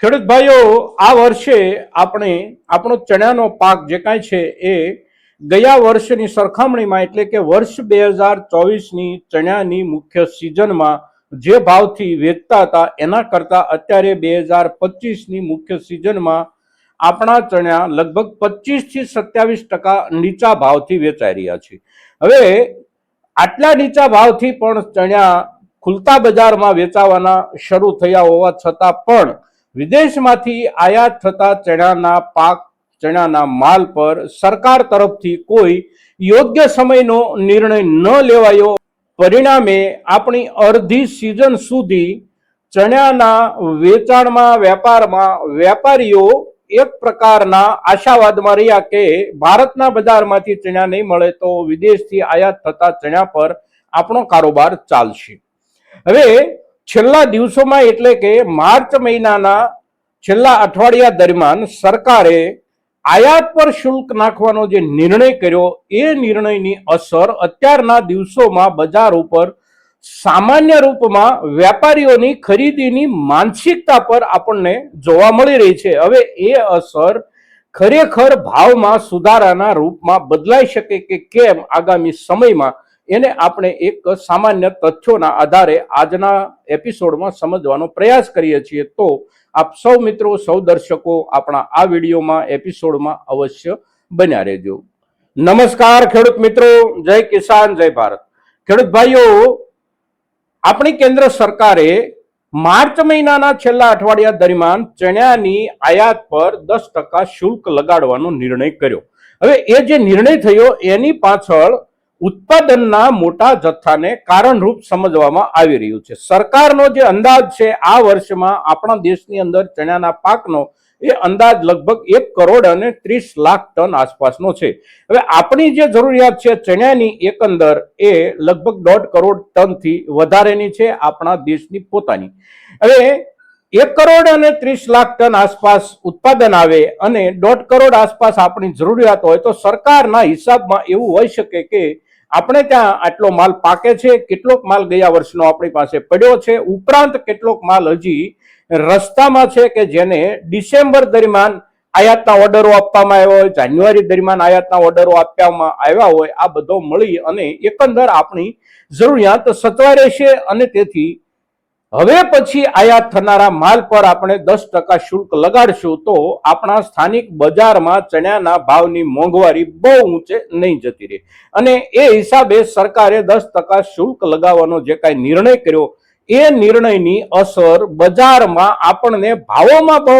ખેડૂત ભાઈઓ, આ વર્ષે આપણે આપણો ચણાનો પાક જે કાંઈ છે એ ગયા વર્ષની સરખામણીમાં એટલે કે વર્ષ 2024ની ચણાની મુખ્ય સિઝનમાં જે ભાવથી વેચતા હતા એના કરતાં અત્યારે 2025ની મુખ્ય સિઝનમાં આપણા ચણા લગભગ 25 થી 27% નીચા ભાવથી વેચાઈ રહ્યા છે। હવે આટલા નીચા ભાવથી પણ ચણા ખુલતા બજારમાં વેચાવાના શરૂ થયા હોવા છતાં પણ વિદેશમાંથી આયાત થતા ચણાના પાક ચણાના માલ પર સરકાર તરફથી કોઈ યોગ્ય સમયનો નિર્ણય ન લેવાયો। પરિણામે આપણી અડધી સિઝન સુધી ચણાના વેચાણમાં વેપારમાં વેપારીઓ એક પ્રકારના આશાવાદમાં રહ્યા કે ભારતના બજારમાંથી ચણા નહીં મળે તો વિદેશથી આયાત થતા ચણા પર આપણો કારોબાર ચાલશે। હવે છેલ્લા દિવસોમાં એટલે કે માર્ચ મહિનાના છેલ્લા અઠવાડિયા દરમિયાન સરકારે આયાત પર શુલ્ક નાખવાનો જે નિર્ણય કર્યો એ નિર્ણયની અસર અત્યારના દિવસોમાં બજાર ઉપર સામાન્ય રૂપમાં વેપારીઓની ખરીદીની માનસિકતા પર આપણને જોવા મળી રહી છે। હવે એ અસર ખરેખર ભાવમાં સુધારાના રૂપમાં બદલાઈ શકે કે કેમ આગામી સમયમાં એને આપણે એક સામાન્ય તથ્યોના આધારે આજના એપિસોડમાં સમજવાનો પ્રયાસ કરીએ છીએ। તો આપ સૌ મિત્રો, સૌ દર્શકો આપણા આ વિડીયોમાં એપિસોડમાં અવશ્ય બન્યા રહેજો। નમસ્કાર ખેડૂત મિત્રો, જય કિસાન, જય ભારત। ખેડૂત ભાઈઓ, આપણી કેન્દ્ર સરકારે માર્ચ મહિનાના છેલ્લા અઠવાડિયા દરમિયાન ચણાની આયાત પર 10% શુલ્ક લગાડવાનો નિર્ણય કર્યો। હવે એ જે નિર્ણય થયો એની પાછળ ઉત્પાદનના મોટા જથ્થાને કારણરૂપ સમજવામાં આવી રહ્યું છે। સરકારનો જે અંદાજ છે આ વર્ષમાં આપણા દેશની અંદર ચણાના પાકનો એ અંદાજ લગભગ 1,30,00,000 ટન આસપાસનો છે। હવે આપણી જે જરૂરિયાત છે ચણાની એકંદર એ લગભગ 1.5 કરોડ ટનથી વધારેની છે આપણા દેશની પોતાની। હવે 1,30,00,000 ટન આસપાસ ઉત્પાદન આવે અને 1.5 કરોડ આસપાસ આપણી જરૂરિયાત હોય તો સરકારના હિસાબમાં એવું હોઈ શકે કે આપણે ત્યાં આટલો માલ પાકે છે, કેટલોક માલ ગયા વર્ષનો આપણી પાસે પડ્યો છે, ઉપરાંત કેટલોક માલ હજી રસ્તામાં છે કે જેને ડિસેમ્બર દરમિયાન આયાતના ઓર્ડરો આપવામાં આવ્યા હોય, જાન્યુઆરી દરમિયાન આયાતના ઓર્ડરો આપવામાં આવ્યા હોય, આ બધો મળી અને એકંદર આપણી જરૂરિયાત સચવાઈ રહેશે અને તેથી હવે પછી આયાત થનારા માલ પર આપણે 10% શુલ્ક લગાડશું તો આપણા સ્થાનિક બજારમાં ચણાના ભાવની મોંઘવારી બહુ ઊંચે નહીં જતી રહે અને એ હિસાબે સરકારે 10% શુલ્ક લગાવવાનો જે કાંઈ નિર્ણય કર્યો એ નિર્ણયની અસર બજારમાં આપણને ભાવોમાં બહુ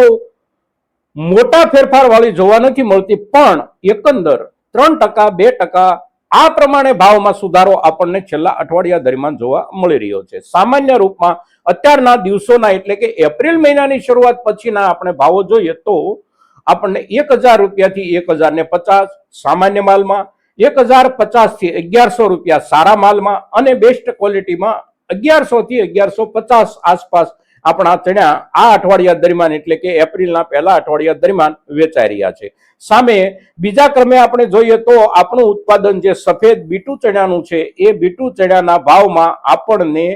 મોટા ફેરફાર વાળી જોવા નથી મળતી, પણ એકંદર 3%, 2% આ પ્રમાણે ભાવમાં સુધારો આપણને છેલ્લા અઠવાડિયા દરમિયાન જોવા મળી રહ્યો છે। સામાન્ય રૂપમાં અત્યારના દિવસોના એટલે કે એપ્રિલ મહિનાની શરૂઆત પછીના આપણે ભાવો જોઈએ તો આપણને 1,000 રૂપિયાથી 1,050 સામાન્ય માલમાં, 1,050 થી 1,100 રૂપિયા સારા માલમાં અને બેસ્ટ ક્વોલિટીમાં 1,100 થી 1,150 આસપાસ આપણા ચણા આ અઠવાડિયા દરમિયાન એટલે કે એપ્રિલના પહેલા અઠવાડિયા દરમિયાન વેચાઈ રહ્યા છે। સામે બીજા ક્રમે આપણે જોઈએ તો આપણું ઉત્પાદન જે સફેદ બીટુ ચણાનું છે એ બીટુ ચણાના ભાવમાં આપણને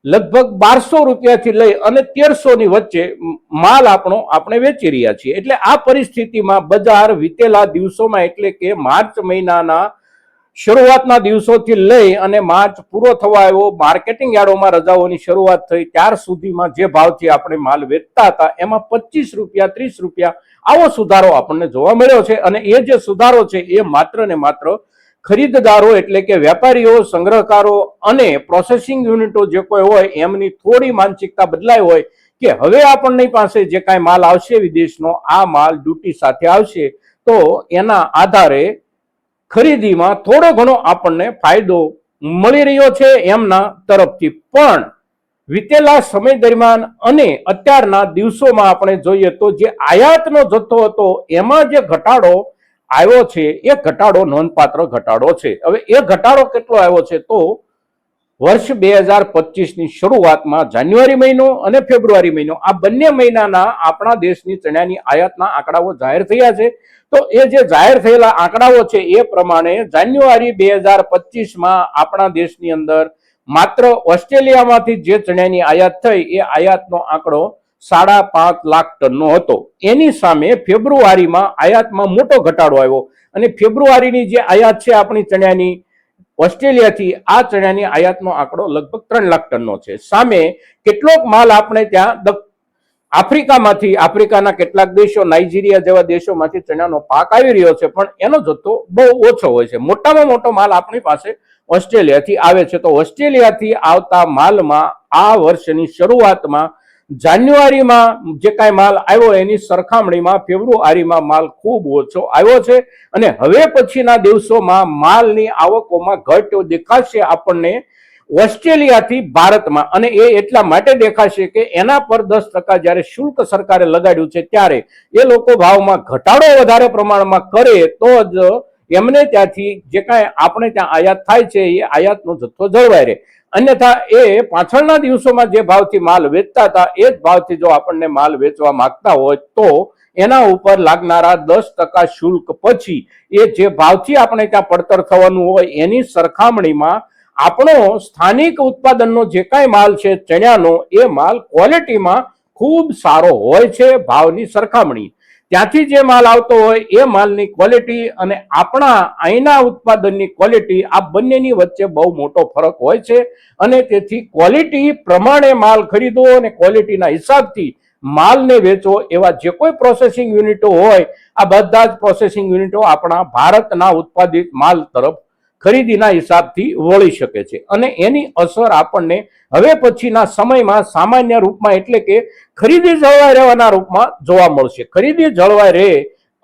લગભગ 1,200 રૂપિયાથી લઈ અને 1,300 ની વચ્ચે માલ આપણે વેચી રહ્યા છીએ। એટલે આ પરિસ્થિતિમાં બજાર વીતેલા દિવસોમાં એટલે કે માર્ચ મહિનાના શરૂઆતના દિવસોથી લઈ અને માર્ચ પૂરો થવા આવ્યો, માર્કેટિંગ યાર્ડોમાં રજાઓની શરૂઆત થઈ ત્યાર સુધીમાં જે ભાવથી આપણે માલ વેચતા હતા એમાં 25 રૂપિયા, 30 રૂપિયા આવો સુધારો આપણને જોવા મળ્યો છે અને એ જે સુધારો છે એ માત્ર ને માત્ર ખરીદદારો એટલે કે વેપારીઓ, સંગ્રહકારો અને પ્રોસેસિંગ યુનિટો જે કોઈ હોય એમની થોડી માનસિકતા બદલાઈ હોય કે હવે આપણની પાસે જે કાંઈ માલ આવશે વિદેશનો આ માલ ડ્યુટી સાથે આવશે તો એના આધારે ખરીદીમાં થોડો ઘણો આપણને ફાયદો મળી રહ્યો છે એમના તરફથી। પણ વીતેલા સમય દરમિયાન અને અત્યારના દિવસોમાં આપણે જોઈએ તો જે આયાતનો જથ્થો હતો એમાં જે ઘટાડો આવ્યો છે એ ઘટાડો નોંધપાત્ર ઘટાડો છે। હવે એ ઘટાડો કેટલો આવ્યો છે તો વર્ષ 2025ની શરૂઆતમાં જાન્યુઆરી મહિનો અને ફેબ્રુઆરી મહિનો આ બંને મહિનાના આપણા દેશની ચણાની આયાતના આંકડાઓ જાહેર થયા છે। તો એ જે જાહેર થયેલા આંકડાઓ છે એ પ્રમાણે જાન્યુઆરી 2025માં આપણા દેશની અંદર માત્ર ઓસ્ટ્રેલિયામાંથી જે ચણાની આયાત થઈ એ આયાતનો આંકડો 5.5 લાખ ટનનો હતો. એની સામે ફેબ્રુઆરીમાં આયાતમાં મોટો ઘટાડો આવ્યો અને ફેબ્રુઆરીની જે આયાત છે આપણી ચણાની ઓસ્ટ્રેલિયાથી, આ ચણાની આયાતનો આંકડો લગભગ 3 લાખ ટનનો છે. સામે કેટલોક માલ આપણે ત્યાં આફ્રિકામાંથી, આફ્રિકાના કેટલાક દેશો, નાઇજીરિયા જેવા દેશોમાંથી ચણાનો પાક આવી રહ્યો છે, પણ એનો જથ્થો બહુ ઓછો હોય છે. મોટામાં મોટો માલ આપણી પાસે ઓસ્ટ્રેલિયાથી આવે છે. તો ઓસ્ટ્રેલિયાથી આવતા માલમાં આ વર્ષની શરૂઆતમાં જાન્યુઆરીમાં જે કાંઈ માલ આવ્યો એની સરખામણીમાં ફેબ્રુઆરીમાં માલ ખૂબ ઓછો આવ્યો છે અને હવે પછીના દિવસોમાં માલની આવકોમાં ઘટ દેખાશે આપણને ઓસ્ટ્રેલિયાથી ભારતમાં. અને એ એટલા માટે દેખાશે કે એના પર 10% જ્યારે શુલ્ક સરકારે લગાડ્યું છે ત્યારે એ લોકો ભાવમાં ઘટાડો વધારે પ્રમાણમાં કરે તો જ એમને ત્યાંથી જે કાંઈ આપણે ત્યાં આયાત થાય છે એ આયાતનો જથ્થો જળવાય રહે. અન્યથા એ પાછળના દિવસોમાં જે ભાવથી માલ વેચતા હતા એ જ ભાવથી જો આપણને માલ વેચવા માંગતા હોય તો એના ઉપર લાગનારા 10% શુલ્ક પછી એ જે ભાવથી આપણે ત્યાં પડતર થવાનું હોય એની સરખામણીમાં આપણો સ્થાનિક ઉત્પાદનનો જે કાંઈ માલ છે ચણાનો, એ માલ ક્વોલિટીમાં ખૂબ સારો હોય છે. ભાવની સરખામણી ત્યાંથી જે માલ આવતો હોય એ માલની ક્વોલિટી અને આપણા અહીંના ઉત્પાદનની ક્વોલિટી, આ બંનેની વચ્ચે બહુ મોટો ફરક હોય છે અને તેથી ક્વોલિટી પ્રમાણે માલ ખરીદવો અને ક્વોલિટીના હિસાબથી માલને વેચવો. એવા જે કોઈ પ્રોસેસિંગ યુનિટો હોય આ બધા જ પ્રોસેસિંગ યુનિટો આપણા ભારતના ઉત્પાદિત માલ તરફ ખરીદીના હિસાબથી વળી શકે છે અને એની અસર આપણને હવે પછીના સમયમાં સામાન્ય રૂપમાં એટલે કે ખરીદી જળવાઈ રહેવાના રૂપમાં જોવા મળશે. ખરીદી જળવાઈ રહે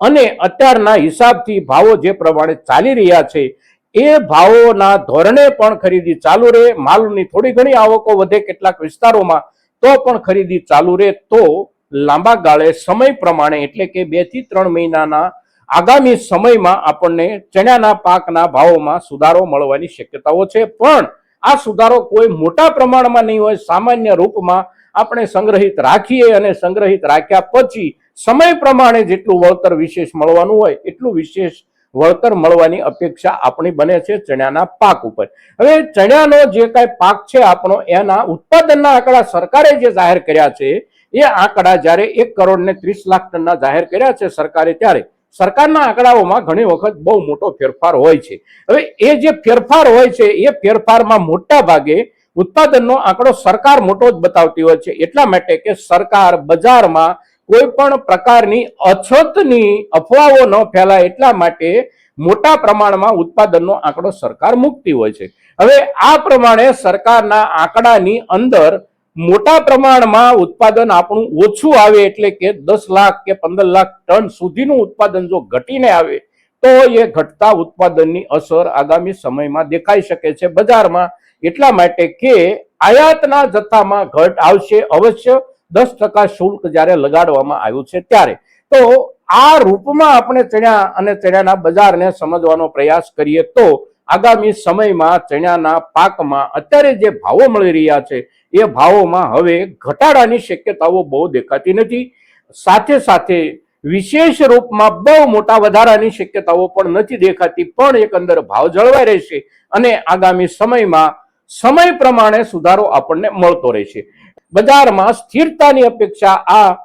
અને અત્યારના હિસાબથી ભાવો જે પ્રમાણે ચાલી રહ્યા છે એ ભાવોના ધોરણે પણ ખરીદી ચાલુ રહે. માલની થોડી ઘણી આવકો વધે કેટલાક વિસ્તારોમાં તો પણ ખરીદી ચાલુ રહે તો લાંબા ગાળે સમય પ્રમાણે એટલે કે 2 થી 3 મહિનાના આગામી સમયમાં આપણને ચણાના પાકના ભાવોમાં સુધારો મળવાની શક્યતાઓ છે. પણ આ સુધારો કોઈ મોટા પ્રમાણમાં નહીં હોય, સામાન્ય રૂપમાં આપણે સંગ્રહિત રાખીએ અને સંગ્રહિત રાખ્યા પછી સમય પ્રમાણે જેટલું વળતર વિશેષ મળવાનું હોય એટલું વિશેષ વળતર મળવાની અપેક્ષા આપણી બને છે ચણાના પાક ઉપર. હવે ચણાનો જે કાંઈ પાક છે આપણો, એના ઉત્પાદનના આંકડા સરકારે જે જાહેર કર્યા છે એ આંકડા જ્યારે 1.30 લાખ ટનના જાહેર કર્યા છે સરકારે, ત્યારે સરકારના આંકડાઓમાં ઘણી વખત બહુ મોટો ફેરફાર હોય છે. હવે એ જે ફેરફાર હોય છે એ ફેરફારમાં મોટા ભાગે ઉત્પાદનનો આંકડો સરકાર મોટો જ બતાવતી હોય છે, એટલા માટે કે સરકાર બજારમાં કોઈ પણ પ્રકારની અછતની અફવાઓ ન ફેલાય એટલા માટે મોટા પ્રમાણમાં ઉત્પાદનનો આંકડો સરકાર મૂકતી હોય છે. હવે આ પ્રમાણે સરકારના આંકડાની અંદર મોટા પ્રમાણમાં ઉત્પાદન આપણું ઓછું આવે એટલે કે 10 લાખ કે 15 લાખ ટન સુધીનું ઉત્પાદન જો ઘટીને આવે તો એ ઘટતા ઉત્પાદનની અસર આગામી સમયમાં દેખાઈ શકે છે બજારમાં. એટલા માટે કે આયાતના જથ્થામાં ઘટ આવશે અવશ્ય 10% શુલ્ક જ્યારે લગાડવામાં આવ્યું છે ત્યારે. તો આ રૂપમાં આપણે ચણા અને ચણાના બજારને સમજવાનો પ્રયાસ કરીએ તો આગામી સમયમાં ચણાના પાકમાં અત્યારે જે ભાવો મળી રહ્યા છે એ ભાવોમાં હવે ઘટાડાની શક્યતાઓ બહુ દેખાતી નથી. સાથે સાથે વિશેષ રૂપમાં બહુ મોટા વધારાની શક્યતાઓ પણ નથી દેખાતી, પણ એકંદર ભાવ જળવાઈ રહેશે અને આગામી સમયમાં સમય પ્રમાણે સુધારો આપણને મળતો રહેશે. બજારમાં સ્થિરતાની અપેક્ષા આ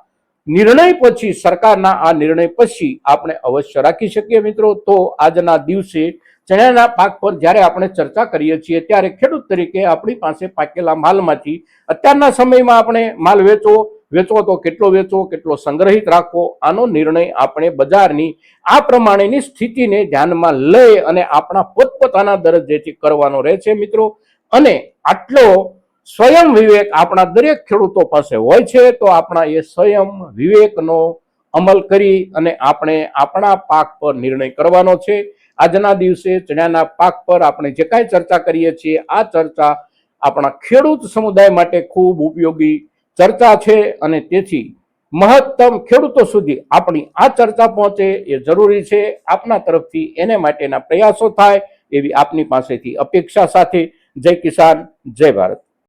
નિર્ણય પછી, સરકારના આ નિર્ણય પછી આપણે અવશ્ય રાખી શકીએ. મિત્રો, તો આજના દિવસે ચણાના પાક પર જ્યારે આપણે ચર્ચા કરીએ છીએ ત્યારે ખેડૂત તરીકે આપણી પાસે પાકેલા માલમાંથી અત્યારના સમયમાં આપણે માલ વેચવો તો કેટલો વેચવો, કેટલો સંગ્રહિત રાખવો, આનો નિર્ણય આપણે બજારની આ પ્રમાણેની સ્થિતિને ધ્યાનમાં લઈ અને આપણા પોતપોતાના દરજ્જેથી કરવાનો રહે છે મિત્રો. અને આટલો સ્વયં વિવેક આપણા દરેક ખેડૂતો પાસે હોય છે તો આપણા એ સ્વયં વિવેકનો અમલ કરી અને આપણે આપણા પાક પર નિર્ણય કરવાનો છે. આજના દિવસે ચણાના પાક પર આપણે જે કાંઈ ચર્ચા કરીએ છીએ આ ચર્ચા આપણા ખેડૂત સમુદાય માટે ખૂબ ઉપયોગી ચર્ચા છે અને તેથી મહત્તમ ખેડૂતો સુધી આપણી આ ચર્ચા પહોંચે એ જરૂરી છે. આપના તરફથી એને માટેના પ્રયાસો થાય એવી આપની પાસેથી અપેક્ષા સાથે જય કિસાન, જય ભારત.